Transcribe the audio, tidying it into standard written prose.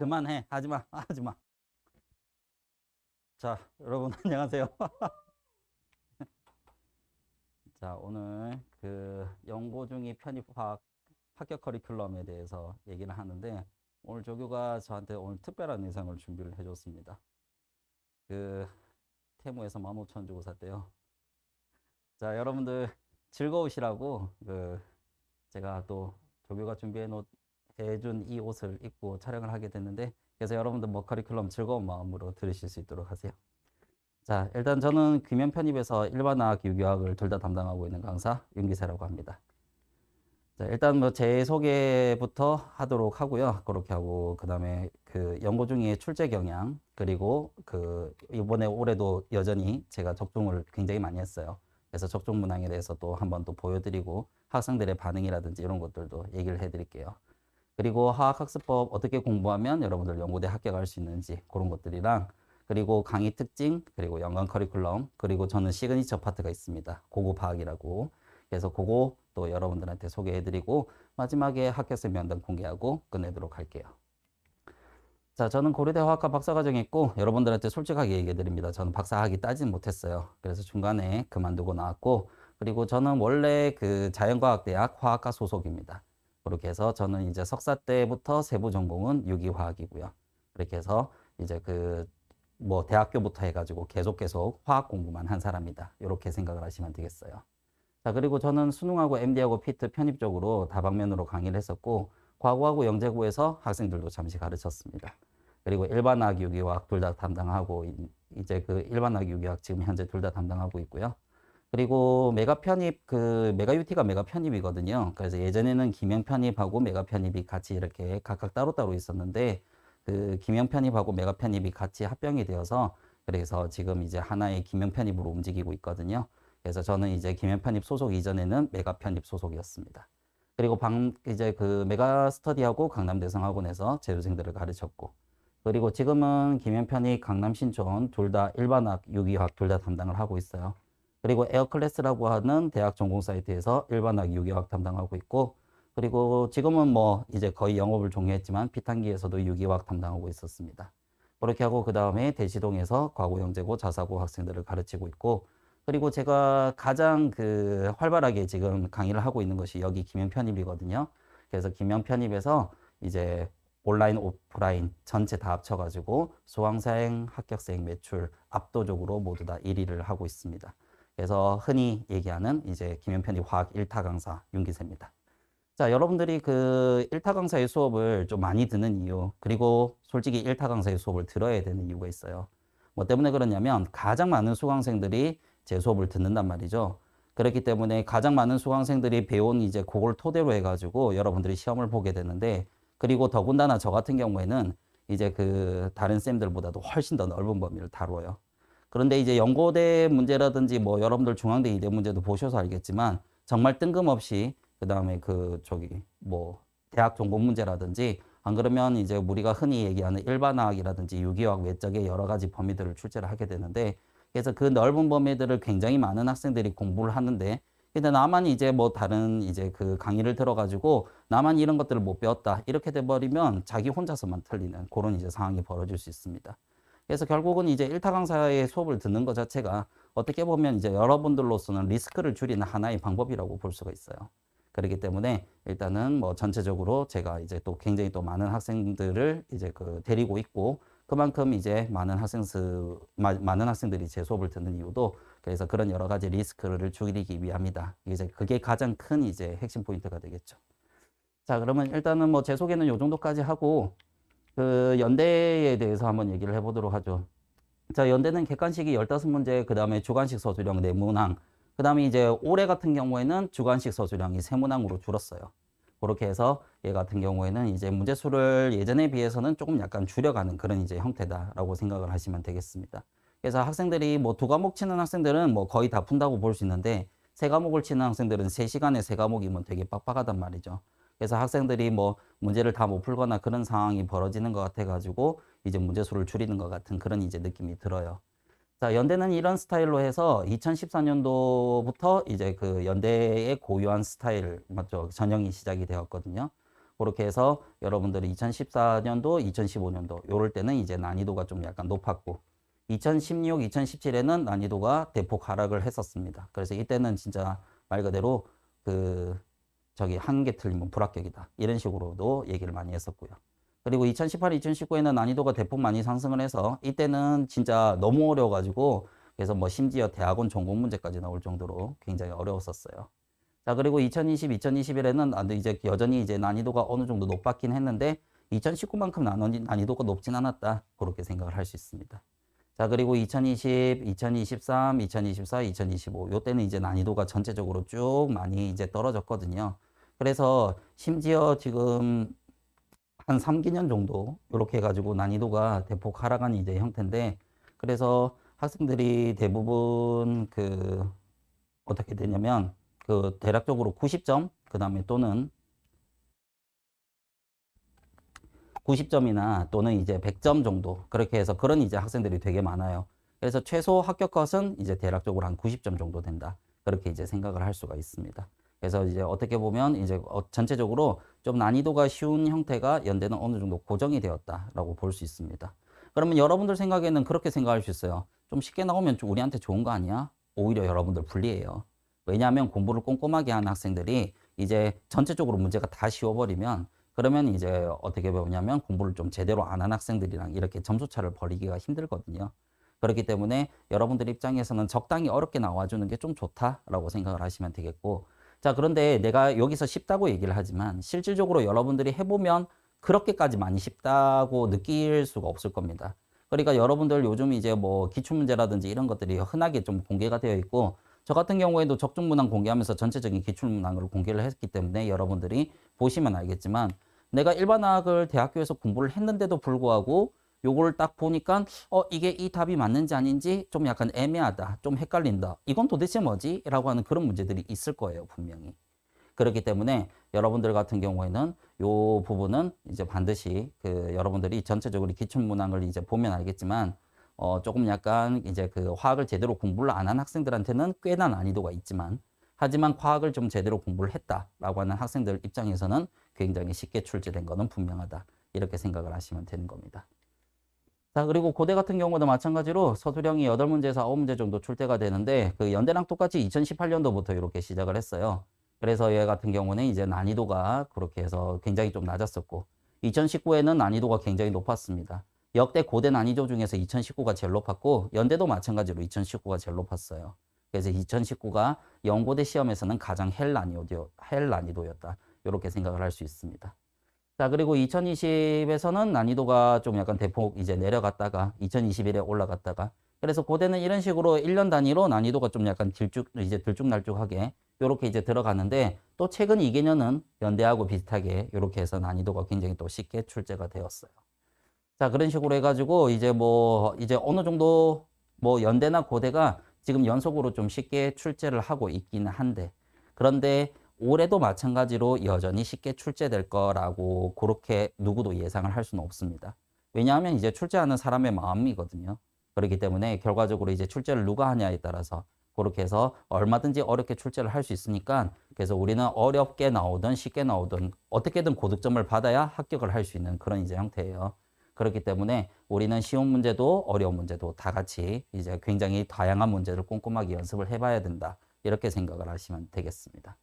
그만해. 하지 마. 하지 마. 자, 여러분 안녕하세요. 자, 오늘 그 연고 중위 편입학 합격 커리큘럼에 대해서 얘기를 하는데 오늘 조교가 저한테 오늘 특별한 의상을 준비를 해줬습니다. 그 테무에서 15,000원 주고 샀대요. 자, 여러분들 즐거우시라고 제가 또 조교가 해준 이 옷을 입고 촬영을 하게 됐는데 그래서 여러분들 뭐 커리큘럼 즐거운 마음으로 들으실 수 있도록 하세요. 자, 일단 저는 귀면 편입에서 일반어학, 유교학을 둘 다 담당하고 있는 강사 윤기세라고 합니다. 자, 일단 뭐 제 소개부터 하도록 하고요. 그렇게 하고 그다음에 그 연고 중에 출제 경향 그리고 그 이번에 올해도 여전히 제가 적중을 굉장히 많이 했어요. 그래서 적중 문항에 대해서 또 한번 또 보여드리고 학생들의 반응이라든지 이런 것들도 얘기를 해드릴게요. 그리고 화학학습법 어떻게 공부하면 여러분들 연고대 합격할 수 있는지 그런 것들이랑 그리고 강의 특징, 그리고 연관 커리큘럼, 그리고 저는 시그니처 파트가 있습니다. 고급화학이라고. 그래서 그거 또 여러분들한테 소개해드리고 마지막에 합격생 면담 공개하고 끝내도록 할게요. 자, 저는 고려대 화학과 박사과정 했고 여러분들한테 솔직하게 얘기해드립니다. 저는 박사학위 따진 못했어요. 그래서 중간에 그만두고 나왔고 그리고 저는 원래 그 자연과학대학 화학과 소속입니다. 그렇게 해서 저는 이제 석사 때부터 세부 전공은 유기화학이고요. 그렇게 해서 이제 뭐 대학교부터 해가지고 계속 화학 공부만 한 사람이다. 이렇게 생각을 하시면 되겠어요. 자, 그리고 저는 수능하고 MD하고 피트 편입적으로 다방면으로 강의를 했었고 과구하고 영재고에서 학생들도 잠시 가르쳤습니다. 그리고 일반학, 유기화학 둘 다 담당하고 이제 그 일반학, 유기화학 지금 현재 둘 다 담당하고 있고요. 그리고 메가 편입 메가 UT가 메가 편입이거든요. 그래서 예전에는 기명 편입하고 메가 편입이 같이 이렇게 각각 따로따로 있었는데 그 기명 편입하고 메가 편입이 같이 합병이 되어서 그래서 지금 이제 하나의 기명 편입으로 움직이고 있거든요. 그래서 저는 이제 기명 편입 소속 이전에는 메가 편입 소속이었습니다. 그리고 이제 그 메가 스터디하고 강남 대성학원에서 재수생들을 가르쳤고 그리고 지금은 기명 편입 강남 신촌 둘 다 일반학, 유기학 둘 다 담당을 하고 있어요. 그리고 에어클래스라고 하는 대학 전공 사이트에서 일반학, 유기학 담당하고 있고 그리고 지금은 뭐 이제 거의 영업을 종료했지만 피탄기에서도 유기화학 담당하고 있었습니다. 그렇게 하고 그 다음에 대시동에서 과고영재고 자사고 학생들을 가르치고 있고 그리고 제가 가장 활발하게 지금 강의를 하고 있는 것이 여기 김영 편입이거든요. 그래서 김영 편입에서 이제 온라인, 오프라인 전체 다 합쳐가지고 수강생, 합격생 매출 압도적으로 모두 다 1위를 하고 있습니다. 그래서 흔히 얘기하는 이제 김영 편입 화학 1타 강사 윤기세입니다. 자, 여러분들이 그 1타 강사의 수업을 좀 많이 듣는 이유, 그리고 솔직히 1타 강사의 수업을 들어야 되는 이유가 있어요. 뭐 때문에 그러냐면 가장 많은 수강생들이 제 수업을 듣는단 말이죠. 그렇기 때문에 가장 많은 수강생들이 배운 이제 그걸 토대로 해가지고 여러분들이 시험을 보게 되는데, 그리고 더군다나 저 같은 경우에는 이제 다른 쌤들보다도 훨씬 더 넓은 범위를 다뤄요. 그런데 이제 연고대 문제라든지 뭐 여러분들 중앙대 이대 문제도 보셔서 알겠지만 정말 뜬금없이 그다음에 뭐 대학 전공 문제라든지 안 그러면 이제 우리가 흔히 얘기하는 일반화학이라든지 유기화학 외적의 여러 가지 범위들을 출제를 하게 되는데 그래서 그 넓은 범위들을 굉장히 많은 학생들이 공부를 하는데 근데 나만 이제 뭐 다른 이제 강의를 들어가지고 나만 이런 것들을 못 배웠다 이렇게 돼버리면 자기 혼자서만 틀리는 그런 이제 상황이 벌어질 수 있습니다. 그래서 결국은 이제 1타 강사의 수업을 듣는 것 자체가 어떻게 보면 이제 여러분들로서는 리스크를 줄이는 하나의 방법이라고 볼 수가 있어요. 그렇기 때문에 일단은 뭐 전체적으로 제가 이제 또 굉장히 또 많은 학생들을 이제 데리고 있고 그만큼 이제 많은 학생들이 제 수업을 듣는 이유도 그래서 그런 여러 가지 리스크를 줄이기 위함이다. 이제 그게 가장 큰 이제 핵심 포인트가 되겠죠. 자, 그러면 일단은 뭐 제 소개는 요 정도까지 하고 연대에 대해서 한번 얘기를 해보도록 하죠. 자, 연대는 객관식이 15문제, 그 다음에 주관식 서술형 4문항, 그 다음에 이제 올해 같은 경우에는 주관식 서술형이 3문항으로 줄었어요. 그렇게 해서 얘 같은 경우에는 이제 문제수를 예전에 비해서는 조금 약간 줄여가는 그런 이제 형태다라고 생각을 하시면 되겠습니다. 그래서 학생들이 뭐 2과목 치는 학생들은 뭐 거의 다 푼다고 볼 수 있는데 3과목을 치는 학생들은 3시간에 3과목이면 되게 빡빡하단 말이죠. 그래서 학생들이 뭐 문제를 다 못 풀거나 그런 상황이 벌어지는 것 같아가지고 이제 문제수를 줄이는 것 같은 그런 이제 느낌이 들어요. 자, 연대는 이런 스타일로 해서 2014년도부터 이제 연대의 고유한 스타일, 맞죠? 전형이 시작이 되었거든요. 그렇게 해서 여러분들이 2014년도, 2015년도 요럴 때는 이제 난이도가 좀 약간 높았고 2016, 2017에는 난이도가 대폭 하락을 했었습니다. 그래서 이때는 진짜 말 그대로 그 저기 한 개 틀리면 불합격이다. 이런 식으로도 얘기를 많이 했었고요. 그리고 2018, 2019에는 난이도가 대폭 많이 상승을 해서 이때는 진짜 너무 어려워가지고 그래서 뭐 심지어 대학원 전공 문제까지 나올 정도로 굉장히 어려웠었어요. 자, 그리고 2020, 2021에는 이제 여전히 이제 난이도가 어느 정도 높았긴 했는데 2019만큼 난이도가 높진 않았다. 그렇게 생각을 할 수 있습니다. 자, 그리고 2020, 2023, 2024, 2025 요때는 이제 난이도가 전체적으로 쭉 많이 이제 떨어졌거든요. 그래서 심지어 지금 한 3기년 정도 이렇게 해가지고 난이도가 대폭 하락한 이제 형태인데 그래서 학생들이 대부분 그 어떻게 되냐면 그 대략적으로 90점 그 다음에 또는 90점이나 또는 이제 100점 정도 그렇게 해서 그런 이제 학생들이 되게 많아요. 그래서 최소 합격컷은 이제 대략적으로 한 90점 정도 된다. 그렇게 이제 생각을 할 수가 있습니다. 그래서 이제 어떻게 보면 이제 전체적으로 좀 난이도가 쉬운 형태가 연대는 어느 정도 고정이 되었다라고 볼 수 있습니다. 그러면 여러분들 생각에는 그렇게 생각할 수 있어요. 좀 쉽게 나오면 좀 우리한테 좋은 거 아니야? 오히려 여러분들 불리해요. 왜냐하면 공부를 꼼꼼하게 하는 학생들이 이제 전체적으로 문제가 다 쉬워버리면 그러면 이제 어떻게 보냐면 공부를 좀 제대로 안 한 학생들이랑 이렇게 점수차를 벌이기가 힘들거든요. 그렇기 때문에 여러분들 입장에서는 적당히 어렵게 나와주는 게 좀 좋다라고 생각을 하시면 되겠고 자, 그런데 내가 여기서 쉽다고 얘기를 하지만 실질적으로 여러분들이 해보면 그렇게까지 많이 쉽다고 느낄 수가 없을 겁니다. 그러니까 여러분들 요즘 이제 뭐 기출문제라든지 이런 것들이 흔하게 좀 공개가 되어 있고 저 같은 경우에도 적중문항 공개하면서 전체적인 기출문항을 공개를 했기 때문에 여러분들이 보시면 알겠지만 내가 일반화학을 대학교에서 공부를 했는데도 불구하고 요걸 딱 보니까 이게 이 답이 맞는지 아닌지 좀 약간 애매하다. 좀 헷갈린다. 이건 도대체 뭐지? 라고 하는 그런 문제들이 있을 거예요. 분명히. 그렇기 때문에 여러분들 같은 경우에는 요 부분은 이제 반드시 그 여러분들이 전체적으로 기출문항을 이제 보면 알겠지만 조금 약간 이제 그 화학을 제대로 공부를 안 한 학생들한테는 꽤나 난이도가 있지만 하지만 화학을 좀 제대로 공부를 했다라고 하는 학생들 입장에서는 굉장히 쉽게 출제된 거는 분명하다. 이렇게 생각을 하시면 되는 겁니다. 자, 그리고 고대 같은 경우도 마찬가지로 서술형이 8문제에서 9문제 정도 출제가 되는데 그 연대랑 똑같이 2018년도부터 이렇게 시작을 했어요. 그래서 얘 같은 경우는 이제 난이도가 그렇게 해서 굉장히 좀 낮았었고 2019에는 난이도가 굉장히 높았습니다. 역대 고대 난이도 중에서 2019가 제일 높았고 연대도 마찬가지로 2019가 제일 높았어요. 그래서 2019가 연고대 시험에서는 가장 헬 난이도였다. 이렇게 생각을 할 수 있습니다. 자, 그리고 2020에서는 난이도가 좀 약간 대폭 이제 내려갔다가 2021에 올라갔다가 그래서 고대는 이런 식으로 1년 단위로 난이도가 좀 약간 들쭉날쭉하게 이렇게 이제 들어가는데 또 최근 2개년은 연대하고 비슷하게 이렇게 해서 난이도가 굉장히 또 쉽게 출제가 되었어요. 자, 그런 식으로 해가지고 이제 어느 정도 뭐 연대나 고대가 지금 연속으로 좀 쉽게 출제를 하고 있기는 한데 그런데 올해도 마찬가지로 여전히 쉽게 출제될 거라고 그렇게 누구도 예상을 할 수는 없습니다. 왜냐하면 이제 출제하는 사람의 마음이거든요. 그렇기 때문에 결과적으로 이제 출제를 누가 하냐에 따라서 그렇게 해서 얼마든지 어렵게 출제를 할 수 있으니까 그래서 우리는 어렵게 나오든 쉽게 나오든 어떻게든 고득점을 받아야 합격을 할 수 있는 그런 이제 형태예요. 그렇기 때문에 우리는 쉬운 문제도 어려운 문제도 다 같이 이제 굉장히 다양한 문제를 꼼꼼하게 연습을 해봐야 된다. 이렇게 생각을 하시면 되겠습니다.